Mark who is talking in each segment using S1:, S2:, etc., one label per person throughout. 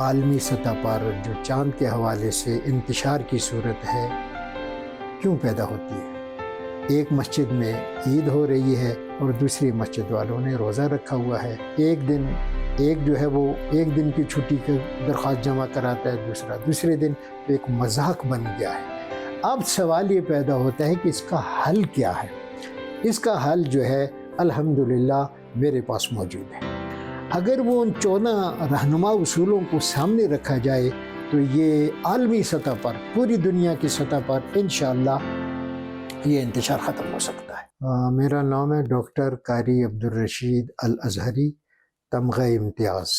S1: عالمی سطح پر جو چاند کے حوالے سے انتشار کی صورت ہے کیوں پیدا ہوتی ہے؟ ایک مسجد میں عید ہو رہی ہے اور دوسری مسجد والوں نے روزہ رکھا ہوا ہے، ایک جو ہے وہ ایک دن کی چھٹی کی درخواست جمع کراتا ہے، دوسرے دن تو ایک مذاق بن گیا ہے۔ اب سوال یہ پیدا ہوتا ہے کہ اس کا حل کیا ہے؟ اس کا حل جو ہے الحمدللہ میرے پاس موجود ہے۔ اگر وہ ان 14 رہنما اصولوں کو سامنے رکھا جائے تو یہ عالمی سطح پر، پوری دنیا کی سطح پر انشاءاللہ یہ انتشار ختم ہو سکتا ہے۔ میرا نام ہے ڈاکٹر قاری عبدالرشید الازہری، تمغہ امتیاز،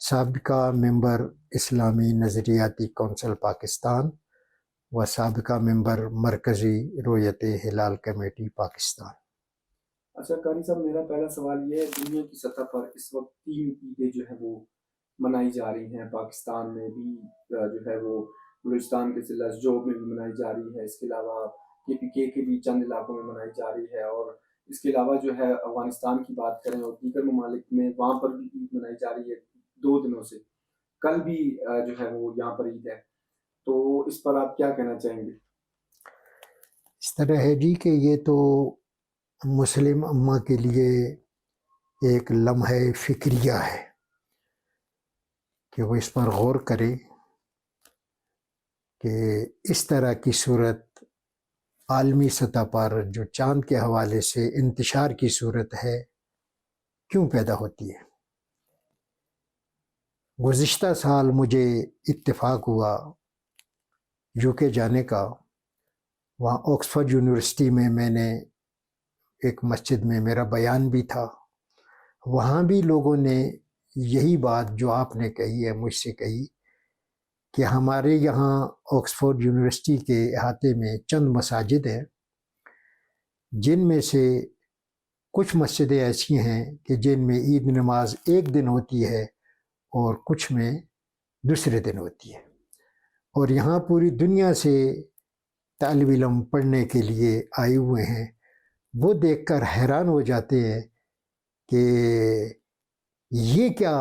S1: سابقہ ممبر اسلامی نظریاتی کونسل پاکستان و سابقہ ممبر مرکزی رویت ہلال کمیٹی پاکستان۔
S2: اچھا قاری صاحب، میرا پہلا سوال یہ ہے، دنیا کی سطح پر اس وقت 3 عیدیں جو ہیں وہ منائی جا رہی ہیں، پاکستان میں بھی جو ہے وہ بلوچستان کے ضلع جوب میں بھی منائی جا رہی ہے، اس کے علاوہ KPK کے بھی چند علاقوں میں منائی جا رہی ہے، اور اس کے علاوہ جو ہے افغانستان کی بات کریں اور دیگر ممالک میں وہاں پر بھی عید منائی جا رہی ہے 2 دنوں سے، کل بھی جو ہے وہ یہاں پر عید ہے، تو اس پر آپ کیا کہنا چاہیں گے؟
S1: اس طرح ہے جی کہ یہ تو مسلم امہ کے لیے ایک لمحہ فکریہ ہے کہ وہ اس پر غور کرے کہ اس طرح کی صورت عالمی سطح پر جو چاند کے حوالے سے انتشار کی صورت ہے کیوں پیدا ہوتی ہے۔ گزشتہ سال مجھے اتفاق ہوا UK جانے کا، وہاں آکسفورڈ یونیورسٹی میں نے ایک مسجد میں میرا بیان بھی تھا، وہاں بھی لوگوں نے یہی بات جو آپ نے کہی ہے مجھ سے کہی کہ ہمارے یہاں آکسفورڈ یونیورسٹی کے احاطے میں چند مساجد ہیں جن میں سے کچھ مسجدیں ایسی ہیں کہ جن میں عید نماز ایک دن ہوتی ہے اور کچھ میں دوسرے دن ہوتی ہے، اور یہاں پوری دنیا سے طالب علم پڑھنے کے لیے آئے ہوئے ہیں۔ وہ دیکھ کر حیران ہو جاتے ہیں کہ یہ کیا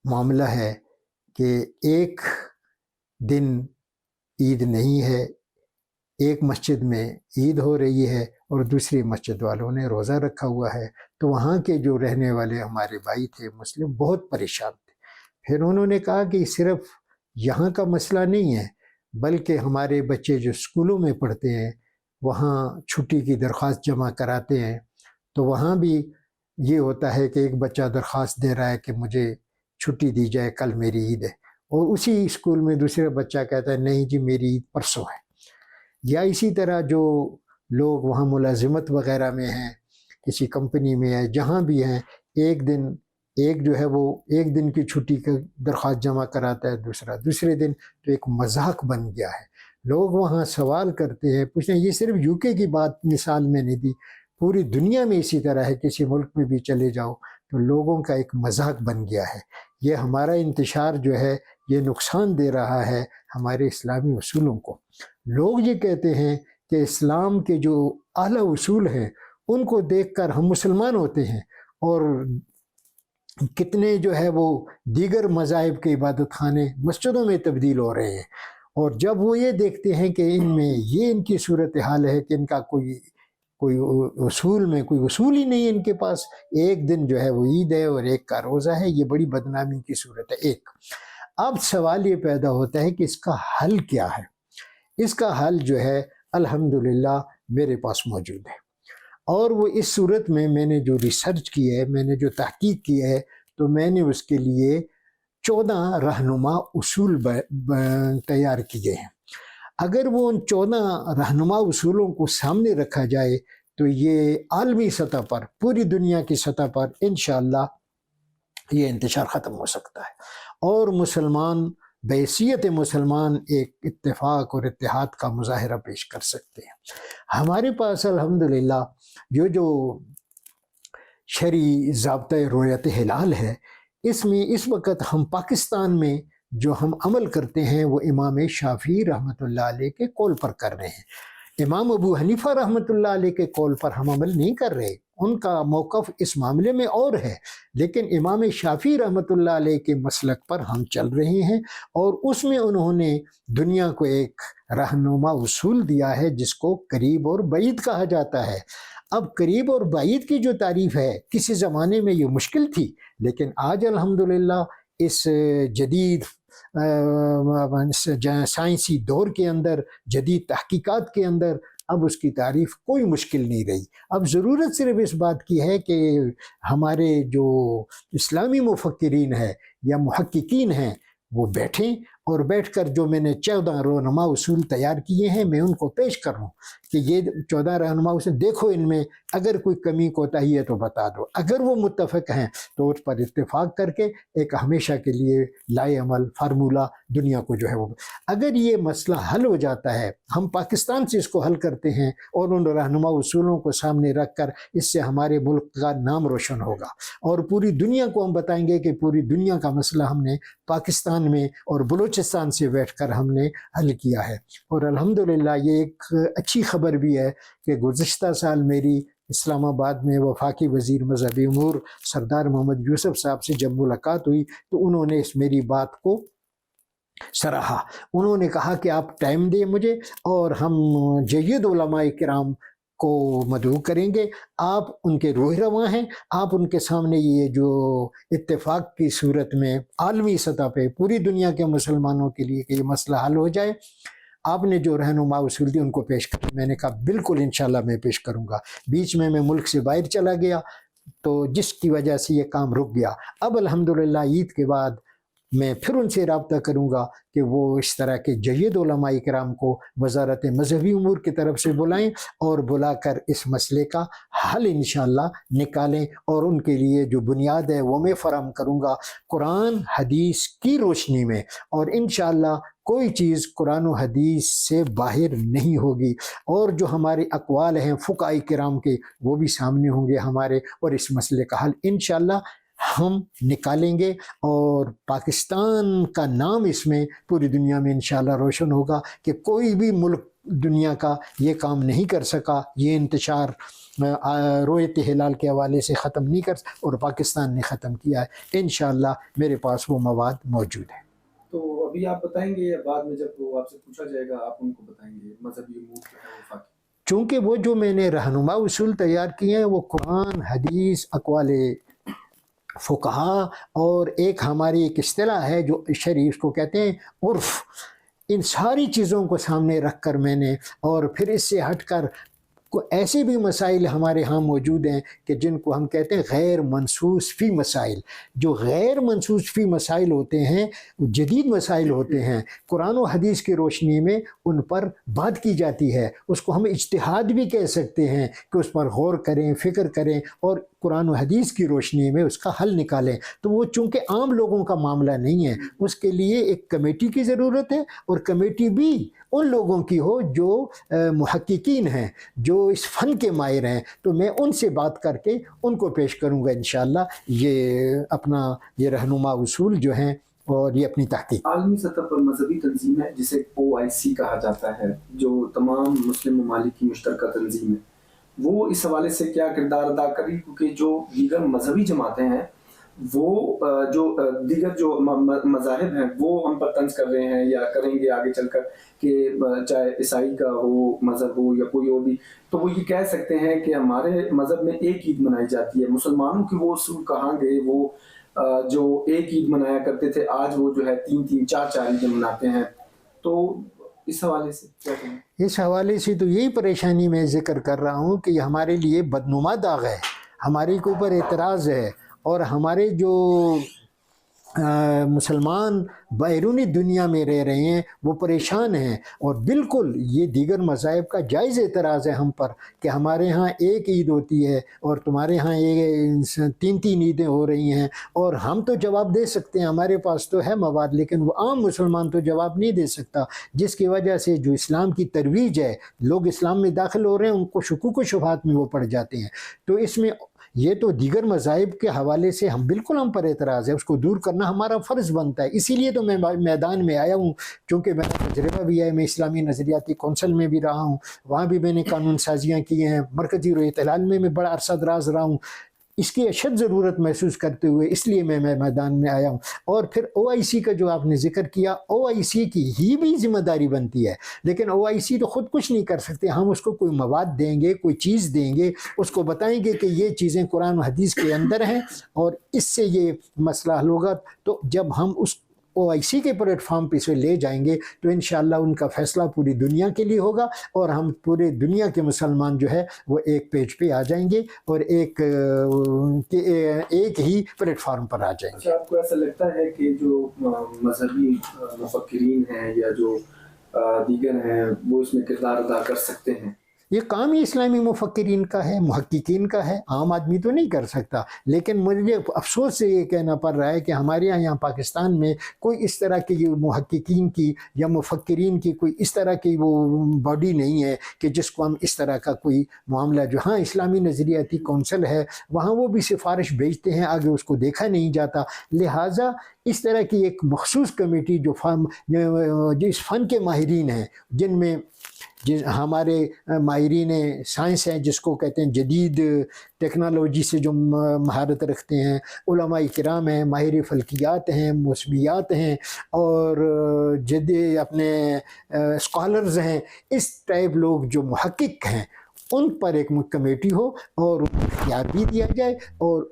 S1: معاملہ ہے کہ ایک دن عید نہیں ہے، ایک مسجد میں عید ہو رہی ہے اور دوسری مسجد والوں نے روزہ رکھا ہوا ہے۔ تو وہاں کے جو رہنے والے ہمارے بھائی تھے مسلم بہت پریشان تھے۔ پھر انہوں نے کہا کہ صرف یہاں کا مسئلہ نہیں ہے، بلکہ ہمارے بچے جو اسکولوں میں پڑھتے ہیں وہاں چھٹی کی درخواست جمع کراتے ہیں، تو وہاں بھی یہ ہوتا ہے کہ ایک بچہ درخواست دے رہا ہے کہ مجھے چھٹی دی جائے، کل میری عید ہے، اور اسی اسکول میں دوسرا بچہ کہتا ہے نہیں جی میری عید پرسوں ہے۔ یا اسی طرح جو لوگ وہاں ملازمت وغیرہ میں ہیں، کسی کمپنی میں ہے، جہاں بھی ہیں، ایک جو ہے وہ ایک دن کی چھٹی کی درخواست جمع کراتا ہے، دوسرے دن تو ایک مذاق بن گیا ہے۔ لوگ وہاں سوال کرتے ہیں، پوچھتے ہیں، یہ صرف UK کی بات مثال میں نہیں دی، پوری دنیا میں اسی طرح ہے، کسی ملک میں بھی چلے جاؤ تو لوگوں کا ایک مذاق بن گیا ہے۔ یہ ہمارا انتشار جو ہے یہ نقصان دے رہا ہے ہمارے اسلامی اصولوں کو۔ لوگ یہ کہتے ہیں کہ اسلام کے جو اعلیٰ اصول ہیں ان کو دیکھ کر ہم مسلمان ہوتے ہیں، اور کتنے جو ہے وہ دیگر مذاہب کے عبادت خانے مسجدوں میں تبدیل ہو رہے ہیں، اور جب وہ یہ دیکھتے ہیں کہ ان میں یہ ان کی صورتحال ہے کہ ان کا کوئی اصول ہی نہیں ہے ان کے پاس، ایک دن جو ہے وہ عید ہے اور ایک کا روزہ ہے، یہ بڑی بدنامی کی صورت ہے ایک۔ اب سوال یہ پیدا ہوتا ہے کہ اس کا حل کیا ہے؟ اس کا حل جو ہے الحمدللہ میرے پاس موجود ہے، اور وہ اس صورت میں نے جو ریسرچ کی ہے، میں نے جو تحقیق کی ہے، تو میں نے اس کے لیے 14 رہنما اصول تیار کیے ہیں۔ اگر وہ ان 14 رہنما اصولوں کو سامنے رکھا جائے تو یہ عالمی سطح پر، پوری دنیا کی سطح پر انشاءاللہ یہ انتشار ختم ہو سکتا ہے، اور مسلمان بحیثیت مسلمان ایک اتفاق اور اتحاد کا مظاہرہ پیش کر سکتے ہیں۔ ہمارے پاس الحمدللہ جو شرعی ضابطۂ رویت ہلال ہے، اس میں اس وقت ہم پاکستان میں جو ہم عمل کرتے ہیں وہ امام شافعی رحمۃ اللہ علیہ کے قول پر کر رہے ہیں۔ امام ابو حنیفہ رحمۃ اللہ علیہ کے قول پر ہم عمل نہیں کر رہے، ان کا موقف اس معاملے میں اور ہے، لیکن امام شافعی رحمۃ اللہ علیہ کے مسلک پر ہم چل رہے ہیں، اور اس میں انہوں نے دنیا کو ایک رہنما اصول دیا ہے جس کو قریب اور بعید کہا جاتا ہے۔ اب قریب اور بعید کی جو تعریف ہے، کسی زمانے میں یہ مشکل تھی، لیکن آج الحمدللہ اس جدید سائنسی دور کے اندر، جدید تحقیقات کے اندر، اب اس کی تعریف کوئی مشکل نہیں رہی۔ اب ضرورت صرف اس بات کی ہے کہ ہمارے جو اسلامی مفکرین ہیں یا محققین ہیں وہ بیٹھیں، اور بیٹھ کر جو میں نے 14 رہنما اصول تیار کیے ہیں میں ان کو پیش کر رہا ہوں کہ یہ 14 رہنما اصول دیکھو، ان میں اگر کوئی کمی کوتاہی ہے تو بتا دو، اگر وہ متفق ہیں تو اس پر اتفاق کر کے ایک ہمیشہ کے لیے لائے عمل فارمولہ دنیا کو جو ہے وہ، اگر یہ مسئلہ حل ہو جاتا ہے، ہم پاکستان سے اس کو حل کرتے ہیں اور ان رہنما اصولوں کو سامنے رکھ کر، اس سے ہمارے ملک کا نام روشن ہوگا، اور پوری دنیا کو ہم بتائیں گے کہ پوری دنیا کا مسئلہ ہم نے پاکستان میں اور بلوچستان سے بیٹھ کر ہم نے حل کیا ہے۔ اور الحمدللہ یہ ایک اچھی خبر بھی ہے کہ گزشتہ سال میری اسلام آباد میں وفاقی وزیر مذہبی امور سردار محمد یوسف صاحب سے جب ملاقات ہوئی تو انہوں نے اس میری بات کو سراہا۔ انہوں نے کہا کہ آپ ٹائم دیں مجھے، اور ہم جید علماء کرام کو مدعو کریں گے، آپ ان کے روح رواں ہیں، آپ ان کے سامنے یہ جو اتفاق کی صورت میں عالمی سطح پہ پوری دنیا کے مسلمانوں کے لیے کہ یہ مسئلہ حل ہو جائے، آپ نے جو رہنما اصول دی ان کو پیش کریں۔ میں نے کہا بالکل انشاءاللہ میں پیش کروں گا۔ بیچ میں ملک سے باہر چلا گیا تو جس کی وجہ سے یہ کام رک گیا۔ اب الحمدللہ عید کے بعد میں پھر ان سے رابطہ کروں گا کہ وہ اس طرح کے جید علماء کرام کو وزارت مذہبی امور کی طرف سے بلائیں، اور بلا کر اس مسئلے کا حل انشاءاللہ نکالیں، اور ان کے لیے جو بنیاد ہے وہ میں فراہم کروں گا قرآن حدیث کی روشنی میں، اور انشاءاللہ کوئی چیز قرآن و حدیث سے باہر نہیں ہوگی، اور جو ہمارے اقوال ہیں فقہاء کرام کے وہ بھی سامنے ہوں گے ہمارے، اور اس مسئلے کا حل انشاءاللہ ہم نکالیں گے، اور پاکستان کا نام اس میں پوری دنیا میں انشاءاللہ روشن ہوگا کہ کوئی بھی ملک دنیا کا یہ کام نہیں کر سکا، یہ انتشار رویت ہلال کے حوالے سے ختم نہیں کر سکا، اور پاکستان نے ختم کیا ہے۔ انشاءاللہ میرے پاس وہ مواد موجود ہے۔
S2: تو ابھی آپ بتائیں گے یا بعد میں جب وہ آپ سے پوچھا جائے گا آپ ان کو بتائیں گے مذہبی امور جو ہے وفاقی؟
S1: چونکہ وہ جو میں نے رہنما اصول تیار کیے ہیں وہ قرآن حدیث اقوال فقہا، اور ایک ہماری ایک اصطلاح ہے جو شریف کو کہتے ہیں عرف، ان ساری چیزوں کو سامنے رکھ کر میں نے، اور پھر اس سے ہٹ کر ایسے بھی مسائل ہمارے ہاں موجود ہیں کہ جن کو ہم کہتے ہیں غیر منصوص فی مسائل۔ جو غیر منصوص فی مسائل ہوتے ہیں، جدید مسائل ہوتے ہیں، قرآن و حدیث کی روشنی میں ان پر بات کی جاتی ہے، اس کو ہم اجتہاد بھی کہہ سکتے ہیں کہ اس پر غور کریں، فکر کریں، اور قرآن و حدیث کی روشنی میں اس کا حل نکالیں۔ تو وہ چونکہ عام لوگوں کا معاملہ نہیں ہے، اس کے لیے ایک کمیٹی کی ضرورت ہے، اور کمیٹی بھی ان لوگوں کی ہو جو محققین ہیں، جو اس فن کے ماہر ہیں، تو میں ان سے بات کر کے ان کو پیش کروں گا انشاءاللہ یہ اپنا یہ رہنما اصول جو ہیں اور یہ اپنی تحقیق۔
S2: عالمی سطح پر مذہبی تنظیم ہے جسے OIC کہا جاتا ہے، جو تمام مسلم ممالک کی مشترکہ تنظیم ہے، وہ اس حوالے سے کیا کردار ادا کر رہی؟ کیونکہ جو دیگر مذہبی جماعتیں ہیں وہ جو دیگر جو مذاہب ہیں وہ ہم پر طنز کر رہے ہیں یا کریں گے آگے چل کر کہ چاہے عیسائی کا ہو مذہب ہو یا کوئی اور بھی، تو وہ یہ کہہ سکتے ہیں کہ ہمارے مذہب میں ایک عید منائی جاتی ہے، مسلمانوں کی وہ اصول کہاں گئے؟ وہ جو ایک عید منایا کرتے تھے آج وہ جو ہے 3 4 عیدیں مناتے ہیں۔ تو اس حوالے سے کیا کہیں؟
S1: اس حوالے سے تو یہی پریشانی میں ذکر کر رہا ہوں کہ یہ ہمارے لیے بدنما داغ ہے، ہمارے کے اوپر اعتراض ہے، اور ہمارے جو مسلمان بیرونی دنیا میں رہ رہے ہیں وہ پریشان ہیں، اور بالکل یہ دیگر مذاہب کا جائز اعتراض ہے ہم پر کہ ہمارے ہاں ایک عید ہوتی ہے اور تمہارے ہاں 3 عیدیں ہو رہی ہیں، اور ہم تو جواب دے سکتے ہیں، ہمارے پاس تو ہے مواد، لیکن وہ عام مسلمان تو جواب نہیں دے سکتا، جس کی وجہ سے جو اسلام کی ترویج ہے، لوگ اسلام میں داخل ہو رہے ہیں، ان کو شکوک و شبہات میں وہ پڑ جاتے ہیں۔ تو اس میں یہ تو دیگر مذاہب کے حوالے سے ہم پر اعتراض ہے، اس کو دور کرنا ہمارا فرض بنتا ہے۔ اسی لیے تو میں میدان میں آیا ہوں، چونکہ میرا تجربہ بھی ہے، میں اسلامی نظریاتی کونسل میں بھی رہا ہوں، وہاں بھی میں نے قانون سازیاں کی ہیں، مرکزی رؤیت اعلان میں بڑا عرصہ دراز رہا ہوں۔ اس کی اشد ضرورت محسوس کرتے ہوئے اس لیے میں میدان میں آیا ہوں۔ اور پھر او آئی سی کا جو آپ نے ذکر کیا، او آئی سی کی ہی بھی ذمہ داری بنتی ہے، لیکن او آئی سی تو خود کچھ نہیں کر سکتے۔ ہم اس کو کوئی مواد دیں گے، کوئی چیز دیں گے، اس کو بتائیں گے کہ یہ چیزیں قرآن و حدیث کے اندر ہیں اور اس سے یہ مسئلہ حل ہوگا، تو جب ہم اس او آئی سی کے پلیٹ فارم پہ اسے لے جائیں گے تو انشاءاللہ ان کا فیصلہ پوری دنیا کے لیے ہوگا، اور ہم پورے دنیا کے مسلمان جو ہے وہ ایک پیج پہ آ جائیں گے اور ایک ہی پلیٹ فارم پر آ جائیں گے۔
S2: آپ کو ایسا لگتا ہے کہ جو مذہبی مفکرین ہیں یا جو دیگر ہیں وہ اس میں کردار ادا کر سکتے ہیں؟
S1: یہ کام ہی اسلامی مفکرین کا ہے، محققین کا ہے، عام آدمی تو نہیں کر سکتا۔ لیکن مجھے افسوس سے یہ کہنا پڑ رہا ہے کہ ہمارے یہاں پاکستان میں کوئی اس طرح کی محققین کی یا مفکرین کی کوئی اس طرح کی وہ باڈی نہیں ہے کہ جس کو ہم اس طرح کا کوئی معاملہ، جو ہاں اسلامی نظریاتی کونسل ہے وہاں وہ بھی سفارش بھیجتے ہیں، آگے اس کو دیکھا نہیں جاتا۔ لہٰذا اس طرح کی ایک مخصوص کمیٹی جو اس فن کے ماہرین ہیں، جن میں ہمارے ماہرین سائنس ہیں جس کو کہتے ہیں جدید ٹیکنالوجی سے جو مہارت رکھتے ہیں، علماء کرام ہیں، ماہر فلکیات ہیں، موسمیات ہیں، اور جدید اپنے اسکالرز ہیں، اس ٹائپ لوگ جو محقق ہیں ان پر ایک کمیٹی ہو اور ان کو اختیار بھی دیا جائے، اور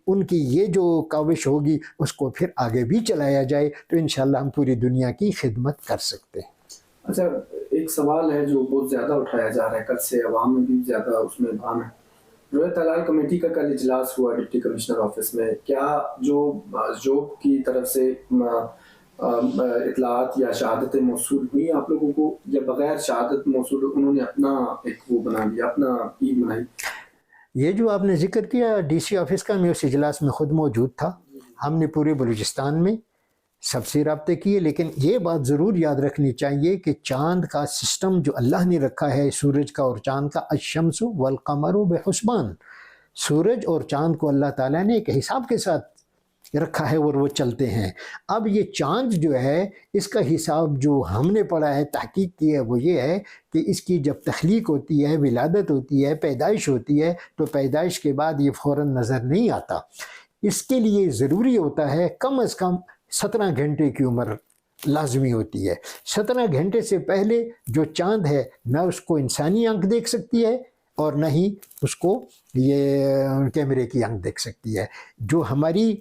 S1: ان کی یہ جو کاوش ہوگی اس کو پھر آگے بھی چلایا جائے، تو انشاءاللہ ہم پوری دنیا کی خدمت کر سکتے ہیں۔
S2: اچھا، ایک سوال ہے جو بہت زیادہ اٹھایا جا رہا ہے، کل سے عوام میں بھی زیادہ اس میں ابہام ہے۔ رؤیت اعلان کمیٹی کا کل اجلاس ہوا ڈپٹی کمشنر آفس میں، کیا جو جوب کی طرف سے اطلاعات یا شہادتیں موصول ہوئی آپ لوگوں کو، یا بغیر شہادت موصول انہوں نے اپنا ایک وہ بنا لیا، اپنا عید بنائی؟
S1: یہ جو آپ نے ذکر کیا ڈی سی آفس کا، میں اس اجلاس میں خود موجود تھا۔ ہم نے پورے بلوچستان میں سب سے رابطے کیے، لیکن یہ بات ضرور یاد رکھنی چاہیے کہ چاند کا سسٹم جو اللہ نے رکھا ہے، سورج کا اور چاند کا، الشمس والقمر بحسبان، سورج اور چاند کو اللہ تعالیٰ نے ایک حساب کے ساتھ رکھا ہے اور وہ چلتے ہیں۔ اب یہ چاند جو ہے اس کا حساب جو ہم نے پڑھا ہے، تحقیق کی ہے، وہ یہ ہے کہ اس کی جب تخلیق ہوتی ہے، ولادت ہوتی ہے، پیدائش ہوتی ہے، تو پیدائش کے بعد یہ فوراً نظر نہیں آتا۔ اس کے لیے ضروری ہوتا ہے کم از کم 17 گھنٹے کی عمر لازمی ہوتی ہے۔ 17 گھنٹے سے پہلے جو چاند ہے نہ اس کو انسانی آنکھ دیکھ سکتی ہے اور نہ ہی اس کو یہ کیمرے کی آنکھ دیکھ سکتی ہے۔ جو ہماری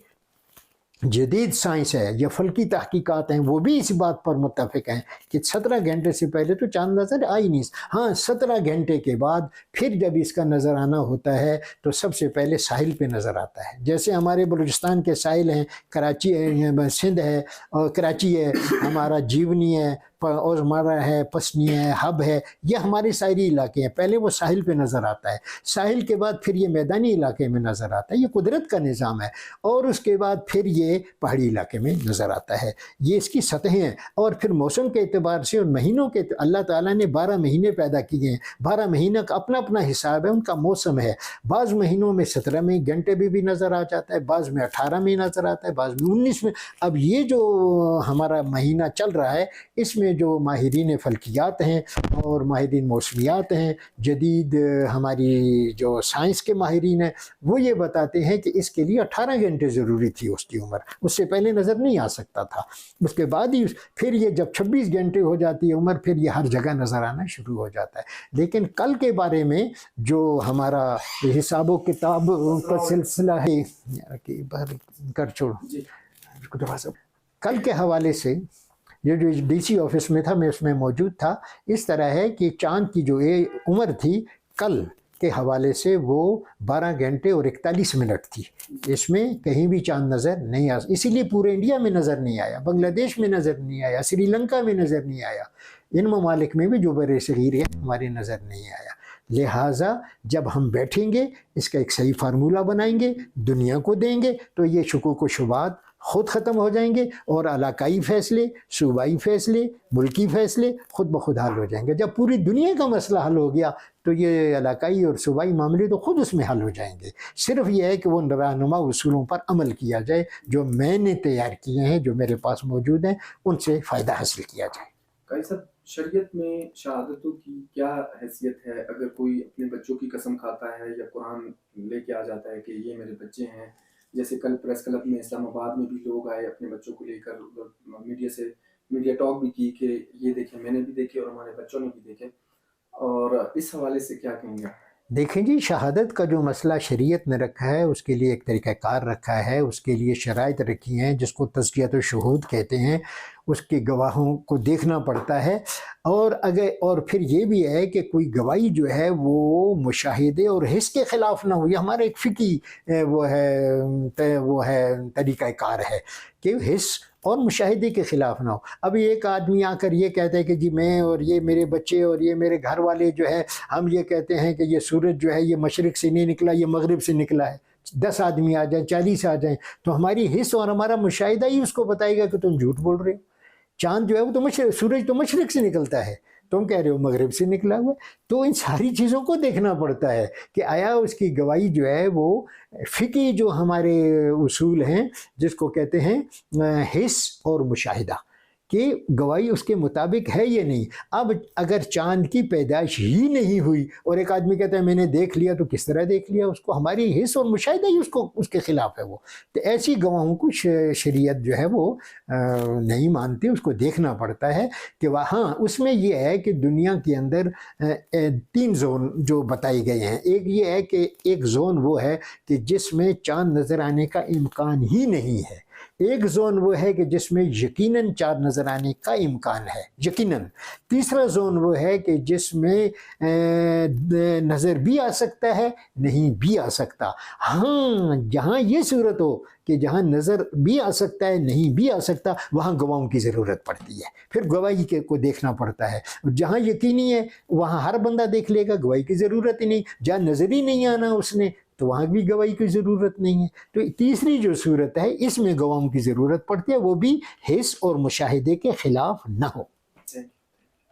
S1: جدید سائنس ہے یا فلکی تحقیقات ہیں وہ بھی اس بات پر متفق ہیں کہ 17 گھنٹے سے پہلے تو چاند نظر آئی نہیں۔ ہاں 17 گھنٹے کے بعد پھر جب اس کا نظر آنا ہوتا ہے تو سب سے پہلے ساحل پہ نظر آتا ہے۔ جیسے ہمارے بلوچستان کے ساحل ہیں، کراچی ہے، سندھ ہے، اور کراچی ہے، ہمارا جیونی ہے، اور ہمارا ہے پسنی ہے، ہب ہے، یہ ہمارے ساحلی علاقے ہیں۔ پہلے وہ ساحل پہ نظر آتا ہے، ساحل کے بعد پھر یہ میدانی علاقے میں نظر آتا ہے، یہ قدرت کا نظام ہے، اور اس کے بعد پھر یہ پہاڑی علاقے میں نظر آتا ہے۔ یہ اس کی سطحیں ہیں، اور پھر موسم کے اعتبار سے اور مہینوں کے اللہ تعالیٰ نے 12 مہینے پیدا کیے ہیں، 12 مہینہ کا اپنا اپنا حساب ہے، ان کا موسم ہے۔ بعض مہینوں میں 17 میں گھنٹے بھی نظر آ جاتا ہے، بعض میں 18 میں نظر آتا ہے، بعض میں 19 میں۔ اب یہ جو ہمارا مہینہ چل رہا ہے اس میں جو ماہرین فلکیات ہیں اور ماہرین موسمیات ہیں، جدید ہماری جو سائنس کے ماہرین ہیں، وہ یہ بتاتے ہیں کہ اس کے لیے 18 گھنٹے ضروری تھی اس کی عمر، اس سے پہلے نظر نہیں آ سکتا تھا۔ اس کے بعد ہی پھر یہ جب 26 گھنٹے ہو جاتی ہے عمر، پھر یہ ہر جگہ نظر آنا شروع ہو جاتا ہے۔ لیکن کل کے بارے میں جو ہمارا حساب و کتاب کا سلسلہ ہے، کر چھوڑو، کل کے حوالے سے یہ جو ڈی سی آفس میں تھا، میں اس میں موجود تھا، اس طرح ہے کہ چاند کی جو عمر تھی کل کے حوالے سے وہ 12 گھنٹے اور 41 منٹ تھی۔ اس میں کہیں بھی چاند نظر نہیں آیا، اسی لیے پورے انڈیا میں نظر نہیں آیا، بنگلہ دیش میں نظر نہیں آیا، سری لنکا میں نظر نہیں آیا، ان ممالک میں بھی جو بر صغیر ہیں ہماری نظر نہیں آیا۔ لہٰذا جب ہم بیٹھیں گے اس کا ایک صحیح فارمولہ بنائیں گے، دنیا کو دیں گے، تو یہ شکوک و شبہات خود ختم ہو جائیں گے اور علاقائی فیصلے، صوبائی فیصلے، ملکی فیصلے خود بخود حل ہو جائیں گے۔ جب پوری دنیا کا مسئلہ حل ہو گیا تو یہ علاقائی اور صوبائی معاملے تو خود اس میں حل ہو جائیں گے۔ صرف یہ ہے کہ وہ رہنما اصولوں پر عمل کیا جائے جو میں نے تیار کیے ہیں، جو میرے پاس موجود ہیں، ان سے فائدہ حاصل کیا جائے۔
S2: قاری صاحب، شریعت میں شہادتوں کی کیا حیثیت ہے؟ اگر کوئی اپنے بچوں کی قسم کھاتا ہے یا قرآن لے کے آ جاتا ہے کہ یہ میرے بچے ہیں، جیسے کل پریس کلب میں اسلام آباد میں بھی لوگ آئے اپنے بچوں کو لے کر، میڈیا ٹاک بھی کی کہ یہ دیکھیں میں نے بھی دیکھے اور ہمارے بچوں نے بھی دیکھے، اور اس حوالے سے کیا کہیں گے؟
S1: دیکھیں جی، شہادت کا جو مسئلہ شریعت نے رکھا ہے اس کے لیے ایک طریقہ کار رکھا ہے، اس کے لیے شرائط رکھی ہیں جس کو تزکیۃ الشہود کہتے ہیں۔ اس کے گواہوں کو دیکھنا پڑتا ہے، اور پھر یہ بھی ہے کہ کوئی گواہی جو ہے وہ مشاہدے اور حس کے خلاف نہ ہو۔ یہ ہمارا ایک فقہی وہ ہے طریقہ کار ہے کہ حس اور مشاہدے کے خلاف نہ ہو۔ ابھی ایک آدمی آ کر یہ کہتا ہے کہ جی میں اور یہ میرے بچے اور یہ میرے گھر والے جو ہے ہم یہ کہتے ہیں کہ یہ سورج جو ہے یہ مشرق سے نہیں نکلا، یہ مغرب سے نکلا ہے۔ 10 آدمی آ جائیں، 40 آ جائیں تو ہماری حس اور ہمارا مشاہدہ ہی اس کو بتائے گا کہ تم جھوٹ بول رہے ہو۔ چاند جو ہے وہ تو سورج تو مشرق سے نکلتا ہے، تم کہہ رہے ہو مغرب سے نکلا ہوا۔ تو ان ساری چیزوں کو دیکھنا پڑتا ہے کہ آیا اس کی گواہی جو ہے وہ فقہی جو ہمارے اصول ہیں جس کو کہتے ہیں حس اور مشاہدہ، کہ گواہی اس کے مطابق ہے یا نہیں۔ اب اگر چاند کی پیدائش ہی نہیں ہوئی اور ایک آدمی کہتا ہے میں نے دیکھ لیا، تو کس طرح دیکھ لیا؟ اس کو ہماری حس اور مشاہدہ ہی اس کے خلاف ہے وہ۔ تو ایسی گواہوں کو شریعت جو ہے وہ نہیں مانتی، اس کو دیکھنا پڑتا ہے کہ ہاں اس میں یہ ہے کہ دنیا کے اندر 3 زون جو بتائی گئے ہیں۔ ایک یہ ہے کہ ایک زون وہ ہے کہ جس میں چاند نظر آنے کا امکان ہی نہیں ہے، ایک زون وہ ہے کہ جس میں یقیناً چاند نظر آنے کا امکان ہے، یقیناً۔ تیسرا زون وہ ہے کہ جس میں نظر بھی آ سکتا ہے، نہیں بھی آ سکتا۔ ہاں جہاں یہ صورت ہو کہ جہاں نظر بھی آ سکتا ہے، نہیں بھی آ سکتا، وہاں گواہوں کی ضرورت پڑتی ہے، پھر گواہی کو دیکھنا پڑتا ہے۔ جہاں یقینی ہے وہاں ہر بندہ دیکھ لے گا، گواہی کی ضرورت ہی نہیں۔ جہاں نظر ہی نہیں آنا اس نے، تو وہاں بھی گواہی کی ضرورت نہیں ہے۔ تو تیسری جو صورت ہے اس میں گواہوں کی ضرورت پڑتی ہے، وہ بھی حس اور مشاہدے کے خلاف نہ ہو۔